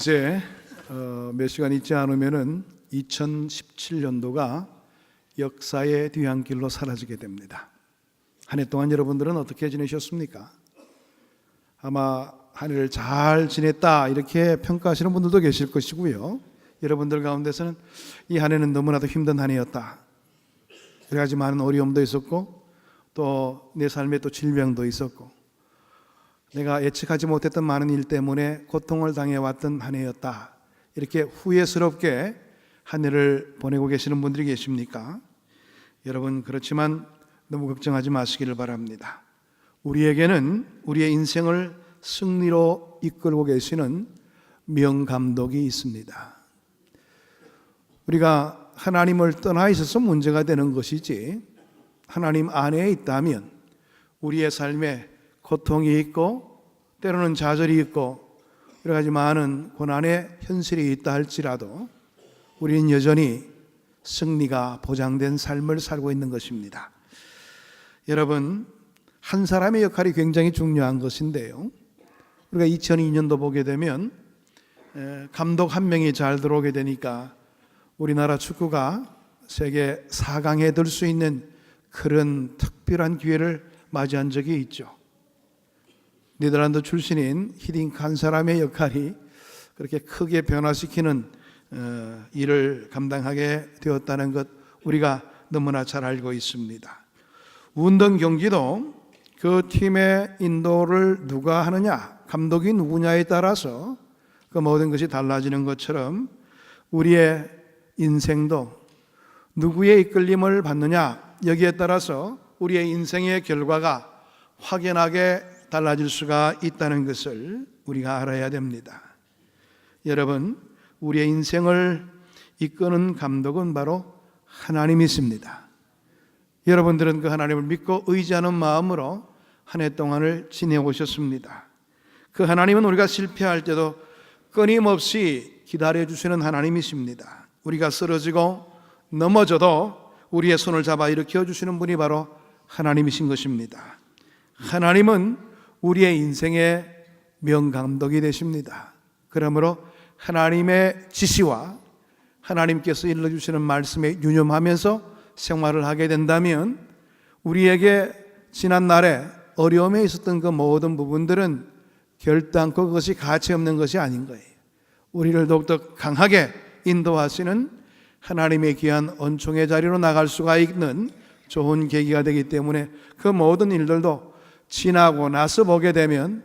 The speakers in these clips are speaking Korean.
이제 몇 시간 있지 않으면은 2017년도가 역사의 뒤안길로 사라지게 됩니다. 한 해 동안 여러분들은 어떻게 지내셨습니까? 아마 한 해를 잘 지냈다 이렇게 평가하시는 분들도 계실 것이고요. 여러분들 가운데서는 이 한 해는 너무나도 힘든 한 해였다, 여러 가지 많은 어려움도 있었고 또 내 삶에 또 질병도 있었고 내가 예측하지 못했던 많은 일 때문에 고통을 당해왔던 한 해였다, 이렇게 후회스럽게 한 해를 보내고 계시는 분들이 계십니까? 여러분, 그렇지만 너무 걱정하지 마시기를 바랍니다. 우리에게는 우리의 인생을 승리로 이끌고 계시는 명감독이 있습니다. 우리가 하나님을 떠나 있어서 문제가 되는 것이지, 하나님 안에 있다면 우리의 삶에 고통이 있고 때로는 좌절이 있고 여러 가지 많은 고난의 현실이 있다 할지라도 우리는 여전히 승리가 보장된 삶을 살고 있는 것입니다. 여러분, 한 사람의 역할이 굉장히 중요한 것인데요, 우리가 2002년도 보게 되면 감독 한 명이 잘 들어오게 되니까 우리나라 축구가 세계 4강에 들 수 있는 그런 특별한 기회를 맞이한 적이 있죠. 네덜란드 출신인 히딩크 한 사람의 역할이 그렇게 크게 변화시키는 일을 감당하게 되었다는 것, 우리가 너무나 잘 알고 있습니다. 운동 경기도 그 팀의 인도를 누가 하느냐, 감독이 누구냐에 따라서 그 모든 것이 달라지는 것처럼 우리의 인생도 누구의 이끌림을 받느냐, 여기에 따라서 우리의 인생의 결과가 확연하게 달라질 수가 있다는 것을 우리가 알아야 됩니다. 여러분, 우리의 인생을 이끄는 감독은 바로 하나님이십니다. 여러분들은 그 하나님을 믿고 의지하는 마음으로 한 해 동안을 지내오셨습니다. 그 하나님은 우리가 실패할 때도 끊임없이 기다려주시는 하나님이십니다. 우리가 쓰러지고 넘어져도 우리의 손을 잡아 일으켜 주시는 분이 바로 하나님이신 것입니다. 하나님은 우리의 인생의 명감독이 되십니다. 그러므로 하나님의 지시와 하나님께서 일러주시는 말씀에 유념하면서 생활을 하게 된다면 우리에게 지난 날에 어려움에 있었던 그 모든 부분들은 결단코 그것이 가치 없는 것이 아닌 거예요. 우리를 더욱더 강하게 인도하시는 하나님의 귀한恩寵의 자리로 나갈 수가 있는 좋은 계기가 되기 때문에 그 모든 일들도 지나고 나서 보게 되면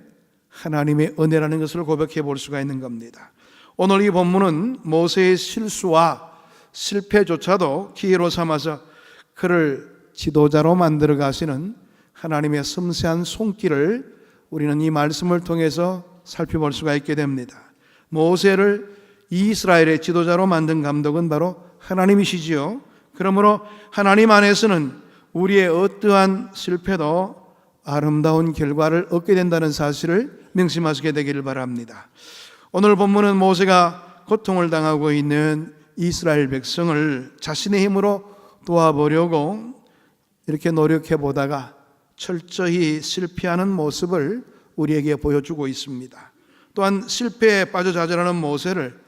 하나님의 은혜라는 것을 고백해 볼 수가 있는 겁니다. 오늘 이 본문은 모세의 실수와 실패조차도 기회로 삼아서 그를 지도자로 만들어 가시는 하나님의 섬세한 손길을 우리는 이 말씀을 통해서 살펴볼 수가 있게 됩니다. 모세를 이스라엘의 지도자로 만든 감독은 바로 하나님이시지요. 그러므로 하나님 안에서는 우리의 어떠한 실패도 아름다운 결과를 얻게 된다는 사실을 명심하시게 되기를 바랍니다. 오늘 본문은 모세가 고통을 당하고 있는 이스라엘 백성을 자신의 힘으로 도와보려고 이렇게 노력해 보다가 철저히 실패하는 모습을 우리에게 보여주고 있습니다. 또한 실패에 빠져 좌절하는 모세를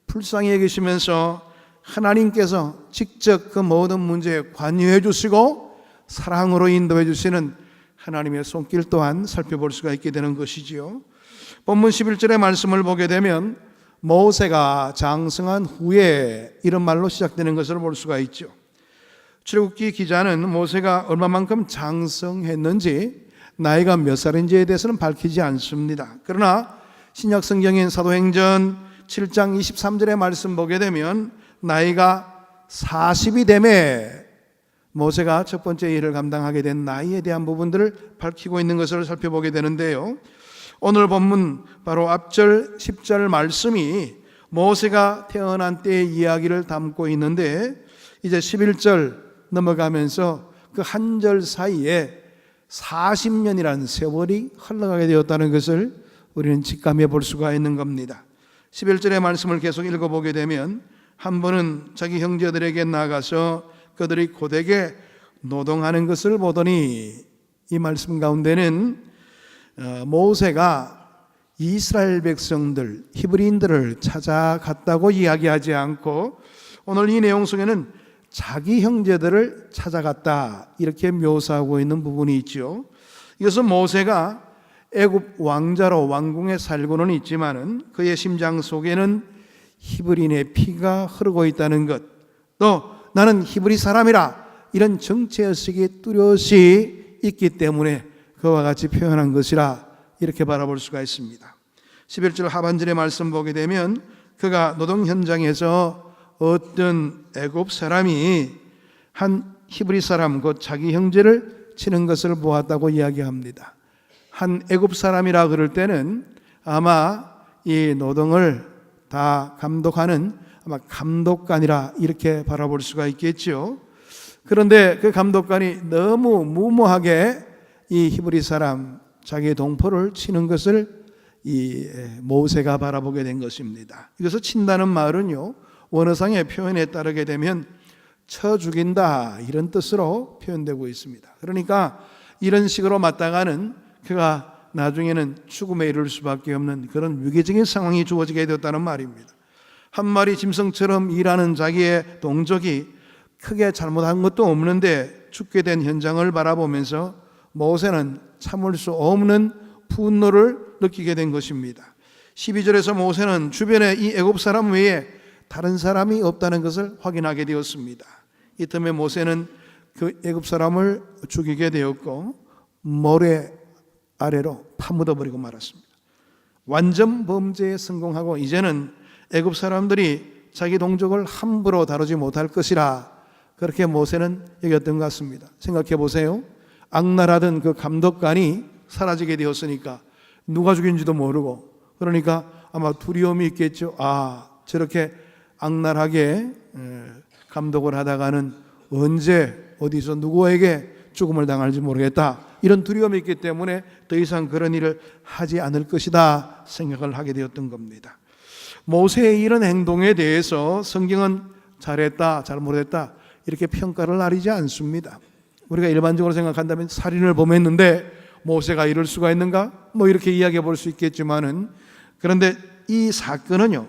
불쌍히 여기시면서 하나님께서 직접 그 모든 문제에 관여해 주시고 사랑으로 인도해 주시는 하나님의 손길 또한 살펴볼 수가 있게 되는 것이지요. 본문 11절의 말씀을 보게 되면 모세가 장성한 후에 이런 말로 시작되는 것을 볼 수가 있죠. 출애굽기 기자는 모세가 얼마만큼 장성했는지 나이가 몇 살인지에 대해서는 밝히지 않습니다. 그러나 신약 성경인 사도행전 7장 23절의 말씀 보게 되면 나이가 40이 되매 모세가 첫 번째 일을 감당하게 된 나이에 대한 부분들을 밝히고 있는 것을 살펴보게 되는데요, 오늘 본문 바로 앞절 10절 말씀이 모세가 태어난 때의 이야기를 담고 있는데 이제 11절 넘어가면서 그 한 절 사이에 40년이라는 세월이 흘러가게 되었다는 것을 우리는 직감해 볼 수가 있는 겁니다. 11절의 말씀을 계속 읽어보게 되면 한 번은 자기 형제들에게 나가서 그들이 고되게 노동하는 것을 보더니 이 말씀 가운데는 모세가 이스라엘 백성들, 히브리인들을 찾아갔다고 이야기하지 않고 오늘 이 내용 속에는 자기 형제들을 찾아갔다 이렇게 묘사하고 있는 부분이 있죠. 이것은 모세가 애굽 왕자로 왕궁에 살고는 있지만은 그의 심장 속에는 히브리인의 피가 흐르고 있다는 것, 또 나는 히브리 사람이라 이런 정체의식이 뚜렷이 있기 때문에 그와 같이 표현한 것이라 이렇게 바라볼 수가 있습니다. 11절 하반절의 말씀 보게 되면 그가 노동 현장에서 어떤 애굽 사람이 한 히브리 사람 곧 자기 형제를 치는 것을 보았다고 이야기합니다. 한 애굽 사람이라 그럴 때는 아마 이 노동을 다 감독하는 아마 감독관이라 이렇게 바라볼 수가 있겠죠. 그런데 그 감독관이 너무 무모하게 이 히브리 사람 자기의 동포를 치는 것을 이 모세가 바라보게 된 것입니다. 이것을 친다는 말은요, 원어상의 표현에 따르게 되면 쳐 죽인다 이런 뜻으로 표현되고 있습니다. 그러니까 이런 식으로 맞다가는 그가 나중에는 죽음에 이를 수밖에 없는 그런 위기적인 상황이 주어지게 되었다는 말입니다. 한 마리 짐승처럼 일하는 자기의 동족이 크게 잘못한 것도 없는데 죽게 된 현장을 바라보면서 모세는 참을 수 없는 분노를 느끼게 된 것입니다. 12절에서 모세는 주변에 이 애굽 사람 외에 다른 사람이 없다는 것을 확인하게 되었습니다. 이 틈에 모세는 그 애굽 사람을 죽이게 되었고 모래 아래로 파묻어버리고 말았습니다. 완전 범죄에 성공하고 이제는 애굽 사람들이 자기 동족을 함부로 다루지 못할 것이라 그렇게 모세는 여겼던 것 같습니다. 생각해 보세요. 악랄하던 그 감독관이 사라지게 되었으니까 누가 죽인지도 모르고, 그러니까 아마 두려움이 있겠죠. 아, 저렇게 악랄하게 감독을 하다가는 언제 어디서 누구에게 죽음을 당할지 모르겠다, 이런 두려움이 있기 때문에 더 이상 그런 일을 하지 않을 것이다 생각을 하게 되었던 겁니다. 모세의 이런 행동에 대해서 성경은 잘했다 잘못했다 이렇게 평가를 나리지 않습니다. 우리가 일반적으로 생각한다면 살인을 범했는데 모세가 이럴 수가 있는가? 뭐 이렇게 이야기해 볼 수 있겠지만은, 그런데 이 사건은요,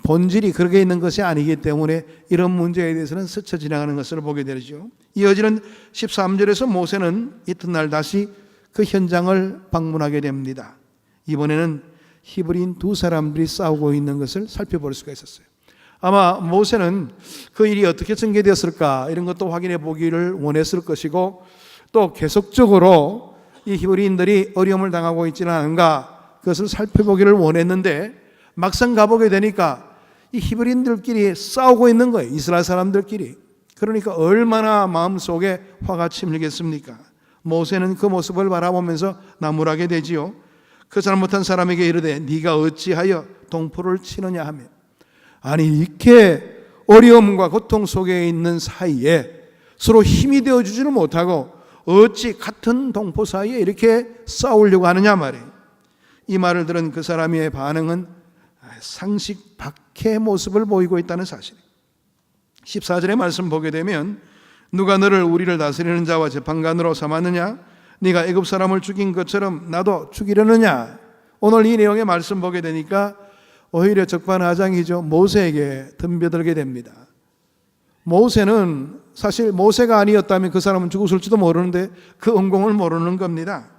본질이 그렇게 있는 것이 아니기 때문에 이런 문제에 대해서는 스쳐 지나가는 것을 보게 되죠. 이어지는 13절에서 모세는 이튿날 다시 그 현장을 방문하게 됩니다. 이번에는 히브리인 두 사람들이 싸우고 있는 것을 살펴볼 수가 있었어요. 아마 모세는 그 일이 어떻게 전개되었을까 이런 것도 확인해 보기를 원했을 것이고, 또 계속적으로 이 히브리인들이 어려움을 당하고 있지는 않은가 그것을 살펴보기를 원했는데, 막상 가보게 되니까 이 히브리인들끼리 싸우고 있는 거예요. 이스라엘 사람들끼리. 그러니까 얼마나 마음속에 화가 치밀겠습니까? 모세는 그 모습을 바라보면서 나무라게 되지요. 그 잘못한 사람에게 이르되 네가 어찌하여 동포를 치느냐 하며, 아니 이렇게 어려움과 고통 속에 있는 사이에 서로 힘이 되어주지를 못하고 어찌 같은 동포 사이에 이렇게 싸우려고 하느냐 말이에요. 이 말을 들은 그 사람의 반응은 상식 밖의 모습을 보이고 있다는 사실이에요. 14절의 말씀 보게 되면 누가 너를 우리를 다스리는 자와 재판관으로 삼았느냐? 네가 애굽 사람을 죽인 것처럼 나도 죽이려느냐? 오늘 이 내용의 말씀 보게 되니까 오히려 적반하장이죠. 모세에게 덤벼들게 됩니다. 모세는 사실 모세가 아니었다면 그 사람은 죽었을지도 모르는데 그 은공을 모르는 겁니다.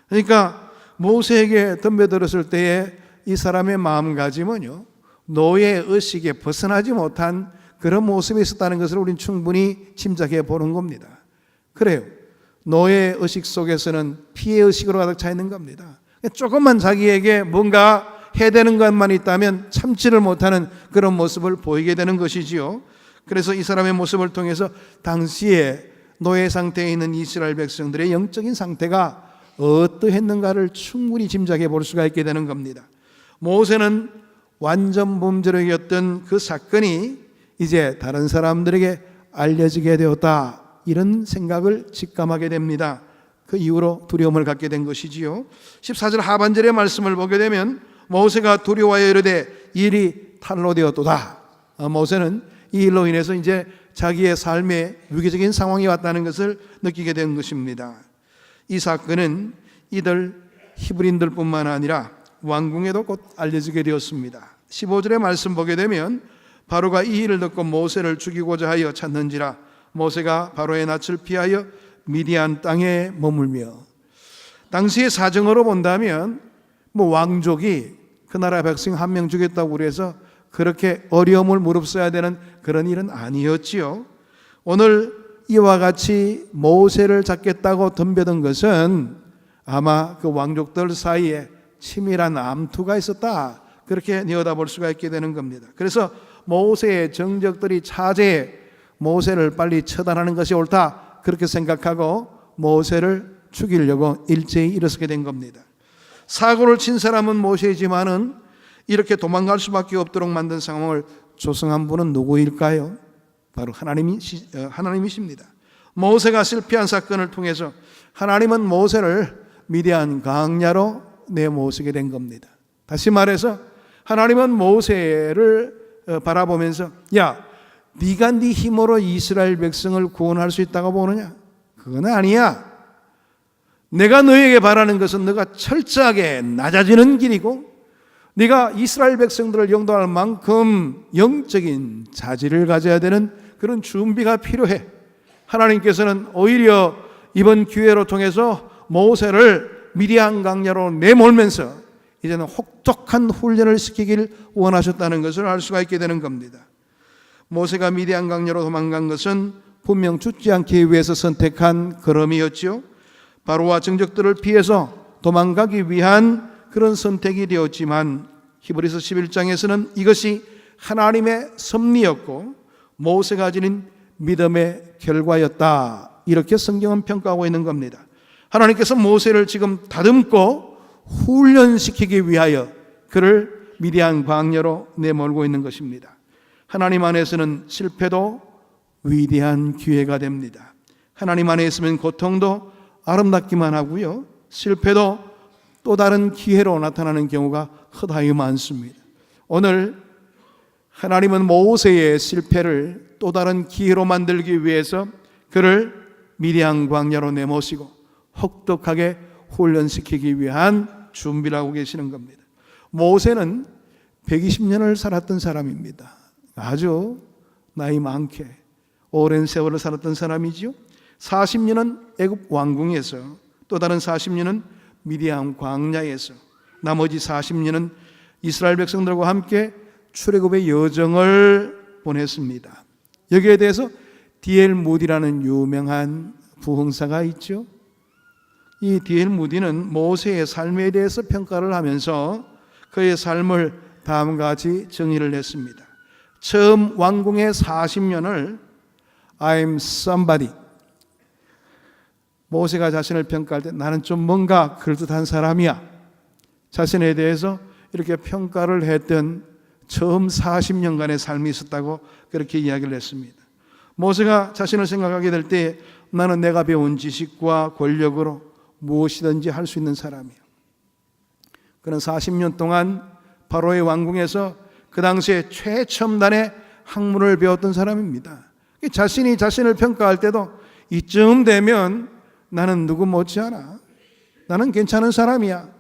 그러니까 모세에게 덤벼들었을 때에 이 사람의 마음가짐은요, 노예 의식에 벗어나지 못한 그런 모습이 있었다는 것을 우리는 충분히 짐작해 보는 겁니다. 그래요. 노예 의식 속에서는 피해 의식으로 가득 차 있는 겁니다. 조금만 자기에게 뭔가 해야 되는 것만 있다면 참지를 못하는 그런 모습을 보이게 되는 것이지요. 그래서 이 사람의 모습을 통해서 당시에 노예 상태에 있는 이스라엘 백성들의 영적인 상태가 어떠했는가를 충분히 짐작해 볼 수가 있게 되는 겁니다. 모세는 완전 범죄력이었던 그 사건이 이제 다른 사람들에게 알려지게 되었다, 이런 생각을 직감하게 됩니다. 그 이후로 두려움을 갖게 된 것이지요. 14절 하반절의 말씀을 보게 되면 모세가 두려워하여 이르되 일이 탈로 되었도다. 모세는 이 일로 인해서 이제 자기의 삶에 위기적인 상황이 왔다는 것을 느끼게 된 것입니다. 이 사건은 이들 히브리인들뿐만 아니라 왕궁에도 곧 알려지게 되었습니다. 15절의 말씀 보게 되면 바로가 이 일을 듣고 모세를 죽이고자 하여 찾는지라 모세가 바로의 낯을 피하여 미디안 땅에 머물며. 당시의 사정으로 본다면 왕족이 그 나라 백성 한 명 죽였다고 그래서 그렇게 어려움을 무릅써야 되는 그런 일은 아니었지요. 오늘 이와 같이 모세를 잡겠다고 덤벼든 것은 아마 그 왕족들 사이에 치밀한 암투가 있었다, 그렇게 내어다볼 수가 있게 되는 겁니다. 그래서 모세의 정적들이 차제에 모세를 빨리 처단하는 것이 옳다, 그렇게 생각하고 모세를 죽이려고 일제히 일어서게 된 겁니다. 사고를 친 사람은 모세이지만은 이렇게 도망갈 수밖에 없도록 만든 상황을 조성한 분은 누구일까요? 바로 하나님이십니다. 모세가 실패한 사건을 통해서 하나님은 모세를 미디안 광야로 내모시게 된 겁니다. 다시 말해서 하나님은 모세를 바라보면서 야, 네가 네 힘으로 이스라엘 백성을 구원할 수 있다고 보느냐? 그건 아니야. 내가 너에게 바라는 것은 너가 철저하게 낮아지는 길이고 네가 이스라엘 백성들을 영도할 만큼 영적인 자질을 가져야 되는 그런 준비가 필요해. 하나님께서는 오히려 이번 기회로 통해서 모세를 미디안 광야로 내몰면서 이제는 혹독한 훈련을 시키길 원하셨다는 것을 알 수가 있게 되는 겁니다. 모세가 미디안 광야로 도망간 것은 분명 죽지 않기 위해서 선택한 걸음이었지요. 바로와 정적들을 피해서 도망가기 위한 그런 선택이 되었지만 히브리서 11장에서는 이것이 하나님의 섭리였고 모세가 지닌 믿음의 결과였다, 이렇게 성경은 평가하고 있는 겁니다. 하나님께서 모세를 지금 다듬고 훈련시키기 위하여 그를 미디안 광야로 내몰고 있는 것입니다. 하나님 안에서는 실패도 위대한 기회가 됩니다. 하나님 안에 있으면 고통도 아름답기만 하고요, 실패도 또 다른 기회로 나타나는 경우가 허다히 많습니다. 오늘 하나님은 모세의 실패를 또 다른 기회로 만들기 위해서 그를 미디안 광야로 내모시고 혹독하게 훈련시키기 위한 준비를 하고 계시는 겁니다. 모세는 120년을 살았던 사람입니다. 아주 나이 많게 오랜 세월을 살았던 사람이지요. 40년은 애굽 왕궁에서, 또 다른 40년은 미디안 광야에서, 나머지 40년은 이스라엘 백성들과 함께 출애굽의 여정을 보냈습니다. 여기에 대해서 D.L. 무디라는 유명한 부흥사가 있죠. 이 D.L. 무디는 모세의 삶에 대해서 평가를 하면서 그의 삶을 다음과 같이 정의를 했습니다. 처음 왕궁의 40년을 I'm somebody, 모세가 자신을 평가할 때 나는 좀 뭔가 그럴듯한 사람이야, 자신에 대해서 이렇게 평가를 했던 처음 40년간의 삶이 있었다고 그렇게 이야기를 했습니다. 모세가 자신을 생각하게 될 때 나는 내가 배운 지식과 권력으로 무엇이든지 할 수 있는 사람이야. 그는 40년 동안 바로의 왕궁에서 그 당시에 최첨단의 학문을 배웠던 사람입니다. 자신이 자신을 평가할 때도 이쯤 되면 나는 누구 못지않아, 나는 괜찮은 사람이야,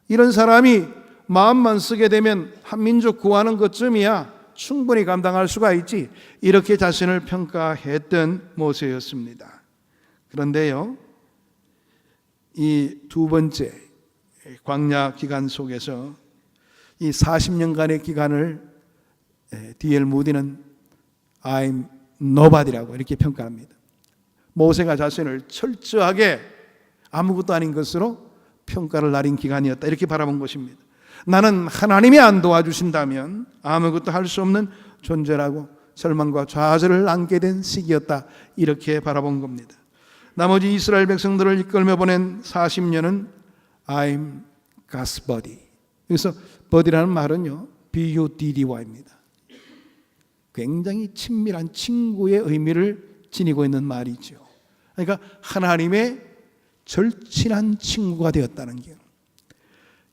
이런 사람이 마음만 쓰게 되면 한민족 구하는 것쯤이야 충분히 감당할 수가 있지, 이렇게 자신을 평가했던 모세였습니다. 그런데요, 이 두 번째 광야 기간 속에서 이 40년간의 기간을 D.L. 무디는 I'm nobody라고 이렇게 평가합니다. 모세가 자신을 철저하게 아무것도 아닌 것으로 평가를 나린 기간이었다, 이렇게 바라본 것입니다. 나는 하나님이 안 도와주신다면 아무것도 할 수 없는 존재라고 절망과 좌절을 안게 된 시기였다, 이렇게 바라본 겁니다. 나머지 이스라엘 백성들을 이끌며 보낸 40년은 I'm God's body. 여기서 body라는 말은요, B-U-D-D-Y입니다. 굉장히 친밀한 친구의 의미를 지니고 있는 말이죠. 그러니까 하나님의 절친한 친구가 되었다는 게,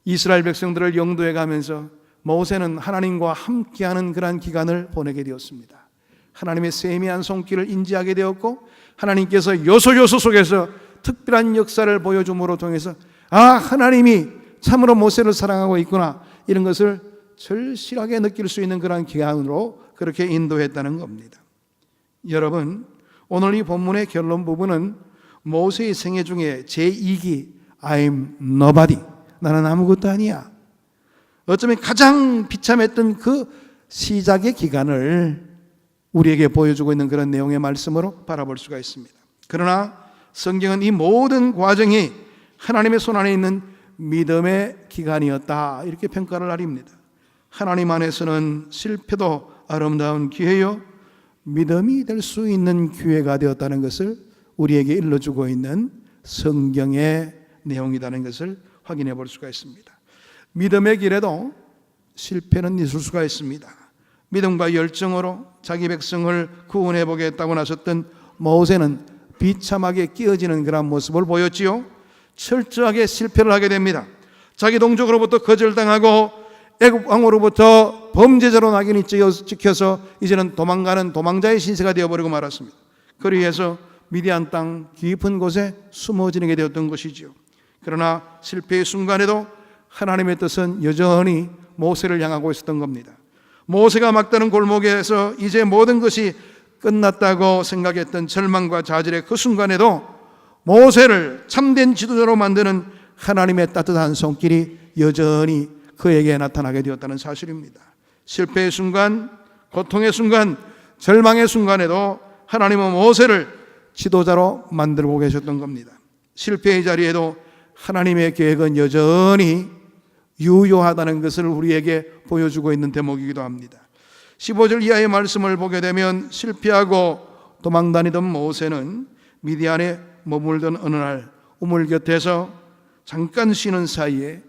이스라엘 백성들을 영도해 가면서 모세는 하나님과 함께하는 그러한 기간을 보내게 되었습니다. 하나님의 세미한 손길을 인지하게 되었고 하나님께서 요소 속에서 특별한 역사를 보여줌으로 통해서 하나님이 참으로 모세를 사랑하고 있구나, 이런 것을 절실하게 느낄 수 있는 그런 기간으로 그렇게 인도했다는 겁니다. 여러분, 오늘 이 본문의 결론 부분은 모세의 생애 중에 제2기 I'm nobody, 나는 아무것도 아니야, 어쩌면 가장 비참했던 그 시작의 기간을 우리에게 보여주고 있는 그런 내용의 말씀으로 바라볼 수가 있습니다. 그러나 성경은 이 모든 과정이 하나님의 손 안에 있는 믿음의 기간이었다, 이렇게 평가를 하립니다. 하나님 안에서는 실패도 아름다운 기회요, 믿음이 될 수 있는 기회가 되었다는 것을 우리에게 일러주고 있는 성경의 내용이라는 것을 확인해 볼 수가 있습니다. 믿음의 길에도 실패는 있을 수가 있습니다. 믿음과 열정으로 자기 백성을 구원해 보겠다고 나섰던 모세는 비참하게 끼어지는 그런 모습을 보였지요. 철저하게 실패를 하게 됩니다. 자기 동족으로부터 거절당하고 애굽 왕으로부터 범죄자로 낙인이 찍혀서 이제는 도망가는 도망자의 신세가 되어버리고 말았습니다. 그리해서 미디안 땅 깊은 곳에 숨어 지내게 되었던 것이지요. 그러나 실패의 순간에도 하나님의 뜻은 여전히 모세를 향하고 있었던 겁니다. 모세가 막다른 골목에서 이제 모든 것이 끝났다고 생각했던 절망과 좌절의 그 순간에도 모세를 참된 지도자로 만드는 하나님의 따뜻한 손길이 여전히 그에게 나타나게 되었다는 사실입니다. 실패의 순간, 고통의 순간, 절망의 순간에도 하나님은 모세를 지도자로 만들고 계셨던 겁니다. 실패의 자리에도 하나님의 계획은 여전히 유효하다는 것을 우리에게 보여주고 있는 대목이기도 합니다. 15절 이하의 말씀을 보게 되면 실패하고 도망다니던 모세는 미디안에 머물던 어느 날 우물 곁에서 잠깐 쉬는 사이에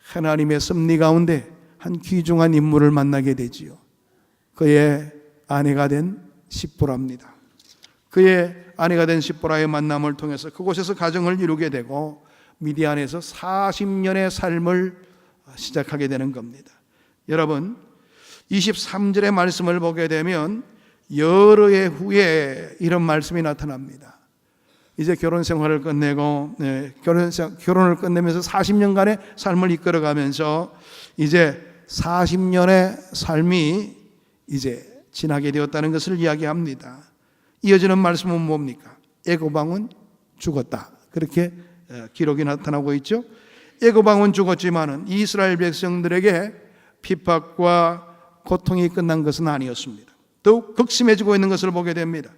하나님의 섭리 가운데 한 귀중한 인물을 만나게 되지요. 그의 아내가 된 시보라입니다. 그의 아내가 된 시보라의 만남을 통해서 그곳에서 가정을 이루게 되고 미디안에서 40년의 삶을 시작하게 되는 겁니다. 여러분, 23절의 말씀을 보게 되면 여러 해 후에 이런 말씀이 나타납니다. 이제 결혼 생활을 끝내고 결혼을 끝내면서 40년간의 삶을 이끌어가면서 이제 40년의 삶이 이제 지나게 되었다는 것을 이야기합니다. 이어지는 말씀은 뭡니까? 애굽 왕은 죽었다, 그렇게 기록이 나타나고 있죠. 애굽 왕은 죽었지만은 이스라엘 백성들에게 핍박과 고통이 끝난 것은 아니었습니다. 더욱 극심해지고 있는 것을 보게 됩니다.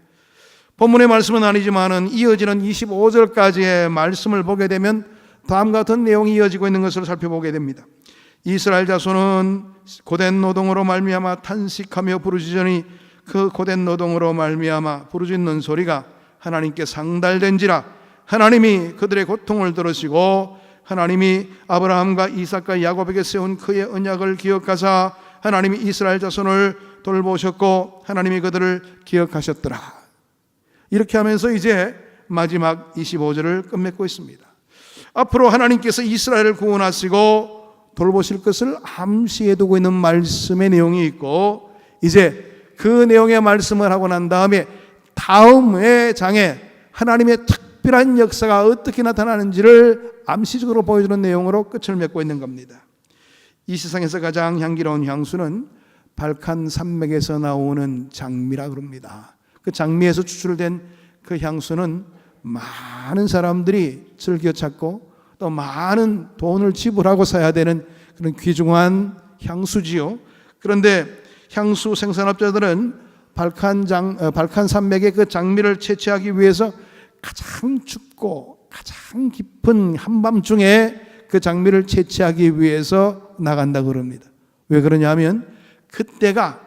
본문의 말씀은 아니지만은 이어지는 25절까지의 말씀을 보게 되면 다음과 같은 내용이 이어지고 있는 것을 살펴보게 됩니다. 이스라엘 자손은 고된 노동으로 말미암아 탄식하며 부르짖으니 그 고된 노동으로 말미암아 부르짖는 소리가 하나님께 상달된지라. 하나님이 그들의 고통을 들으시고 하나님이 아브라함과 이삭과 야곱에게 세운 그의 언약을 기억하사 하나님이 이스라엘 자손을 돌보셨고 하나님이 그들을 기억하셨더라. 이렇게 하면서 이제 마지막 25절을 끝맺고 있습니다. 앞으로 하나님께서 이스라엘을 구원하시고 돌보실 것을 암시해 두고 있는 말씀의 내용이 있고, 이제 그 내용의 말씀을 하고 난 다음에 다음의 장에 하나님의 특별한 역사가 어떻게 나타나는지를 암시적으로 보여주는 내용으로 끝을 맺고 있는 겁니다. 이 세상에서 가장 향기로운 향수는 발칸 산맥에서 나오는 장미라 그럽니다. 그 장미에서 추출된 그 향수는 많은 사람들이 즐겨 찾고 또 많은 돈을 지불하고 사야 되는 그런 귀중한 향수지요. 그런데 향수 생산업자들은 발칸 산맥의 그 장미를 채취하기 위해서 가장 춥고 가장 깊은 한밤중에 그 장미를 채취하기 위해서 나간다고 그럽니다. 왜 그러냐면 그때가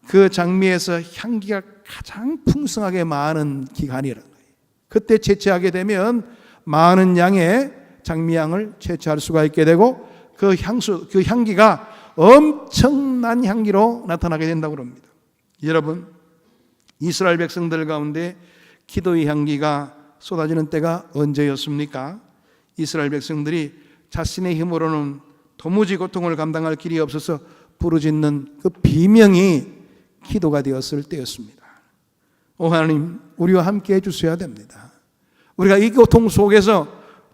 그 장미에서 향기가 가장 풍성하게 많은 기간이라는 거예요. 그때 채취하게 되면 많은 양의 장미향을 채취할 수가 있게 되고 그 향기가 엄청난 향기로 나타나게 된다고 합니다. 여러분, 이스라엘 백성들 가운데 기도의 향기가 쏟아지는 때가 언제였습니까? 이스라엘 백성들이 자신의 힘으로는 도무지 고통을 감당할 길이 없어서 부르짖는 그 비명이 기도가 되었을 때였습니다. 오 하나님, 우리와 함께 해주셔야 됩니다. 우리가 이 고통 속에서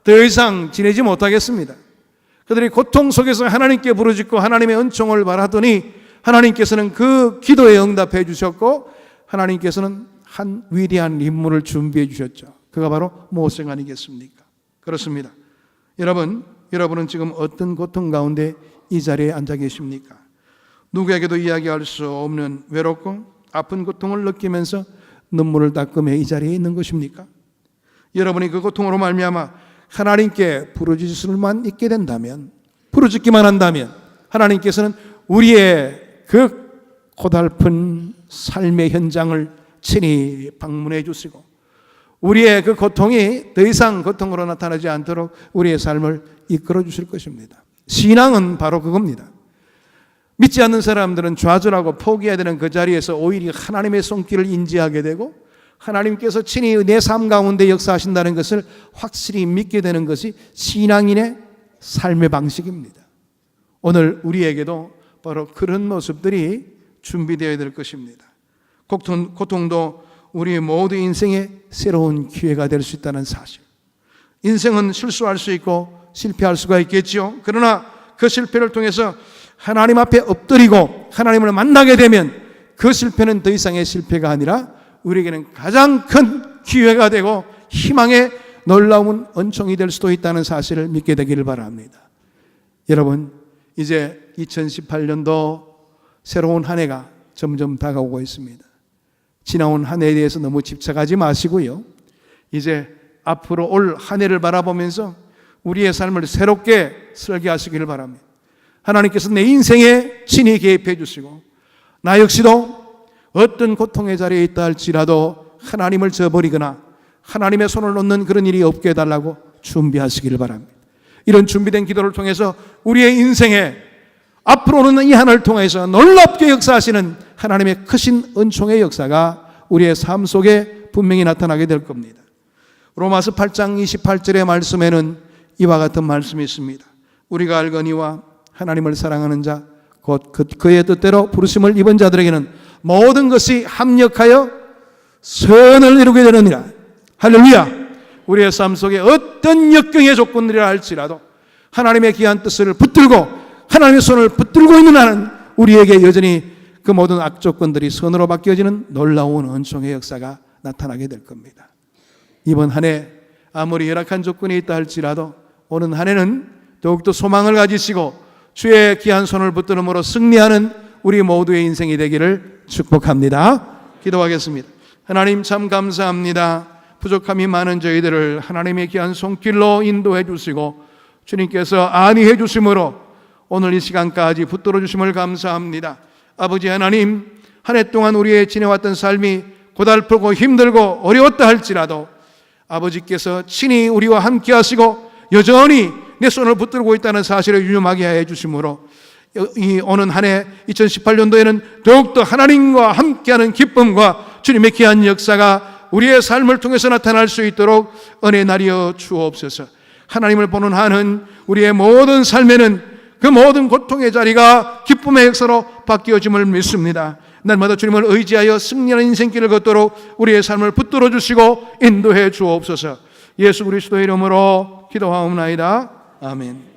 더 이상 지내지 못하겠습니다. 그들이 고통 속에서 하나님께 부르짖고 하나님의 은총을 바라더니 하나님께서는 그 기도에 응답해 주셨고 하나님께서는 한 위대한 인물을 준비해 주셨죠. 그가 바로 모세가 아니겠습니까? 그렇습니다. 여러분은 지금 어떤 고통 가운데 이 자리에 앉아 계십니까? 누구에게도 이야기할 수 없는 외롭고 아픈 고통을 느끼면서 눈물을 닦으며 이 자리에 있는 것입니까? 여러분이 그 고통으로 말미암아 하나님께 부르짖을 수만 있게 된다면, 부르짖기만 한다면 하나님께서는 우리의 그 고달픈 삶의 현장을 친히 방문해 주시고 우리의 그 고통이 더 이상 고통으로 나타나지 않도록 우리의 삶을 이끌어 주실 것입니다. 신앙은 바로 그겁니다. 믿지 않는 사람들은 좌절하고 포기해야 되는 그 자리에서 오히려 하나님의 손길을 인지하게 되고 하나님께서 친히 내 삶 가운데 역사하신다는 것을 확실히 믿게 되는 것이 신앙인의 삶의 방식입니다. 오늘 우리에게도 바로 그런 모습들이 준비되어야 될 것입니다. 고통도 우리 모두 인생의 새로운 기회가 될 수 있다는 사실. 인생은 실수할 수 있고 실패할 수가 있겠죠. 그러나 그 실패를 통해서 하나님 앞에 엎드리고 하나님을 만나게 되면 그 실패는 더 이상의 실패가 아니라 우리에게는 가장 큰 기회가 되고 희망의 놀라운 은총이 될 수도 있다는 사실을 믿게 되기를 바랍니다. 여러분, 이제 2018년도 새로운 한 해가 점점 다가오고 있습니다. 지나온 한 해에 대해서 너무 집착하지 마시고요. 이제 앞으로 올 한 해를 바라보면서 우리의 삶을 새롭게 설계하시기를 바랍니다. 하나님께서 내 인생에 친히 개입해 주시고 나 역시도 어떤 고통의 자리에 있다 할지라도 하나님을 저버리거나 하나님의 손을 놓는 그런 일이 없게 해달라고 준비하시기를 바랍니다. 이런 준비된 기도를 통해서 우리의 인생에 앞으로는 이 한 해를 통해서 놀랍게 역사하시는 하나님의 크신 은총의 역사가 우리의 삶 속에 분명히 나타나게 될 겁니다. 로마서 8장 28절의 말씀에는 이와 같은 말씀이 있습니다. 우리가 알거니와 하나님을 사랑하는 자 곧 그의 뜻대로 부르심을 입은 자들에게는 모든 것이 합력하여 선을 이루게 되느니라. 할렐루야. 우리의 삶 속에 어떤 역경의 조건들이라 할지라도 하나님의 귀한 뜻을 붙들고 하나님의 손을 붙들고 있는 한은 우리에게 여전히 그 모든 악조건들이 선으로 바뀌어지는 놀라운 은총의 역사가 나타나게 될 겁니다. 이번 한 해 아무리 열악한 조건이 있다 할지라도 오는 한 해는 더욱더 소망을 가지시고 주의 귀한 손을 붙들음으로 승리하는 우리 모두의 인생이 되기를 축복합니다. 기도하겠습니다. 하나님 참 감사합니다. 부족함이 많은 저희들을 하나님의 귀한 손길로 인도해 주시고 주님께서 안위해 주심으로 오늘 이 시간까지 붙들어 주심을 감사합니다. 아버지 하나님, 한 해 동안 우리의 지내왔던 삶이 고달프고 힘들고 어려웠다 할지라도 아버지께서 친히 우리와 함께 하시고 여전히 내 손을 붙들고 있다는 사실을 유념하게 해 주심으로 이 오는 한 해 2018년도에는 더욱더 하나님과 함께하는 기쁨과 주님의 귀한 역사가 우리의 삶을 통해서 나타날 수 있도록 은혜 나리여 주옵소서. 하나님을 보는 한은 우리의 모든 삶에는 그 모든 고통의 자리가 기쁨의 역사로 바뀌어짐을 믿습니다. 날마다 주님을 의지하여 승리하는 인생길을 걷도록 우리의 삶을 붙들어 주시고 인도해 주옵소서. 예수 그리스도의 이름으로 기도하옵나이다. 아멘.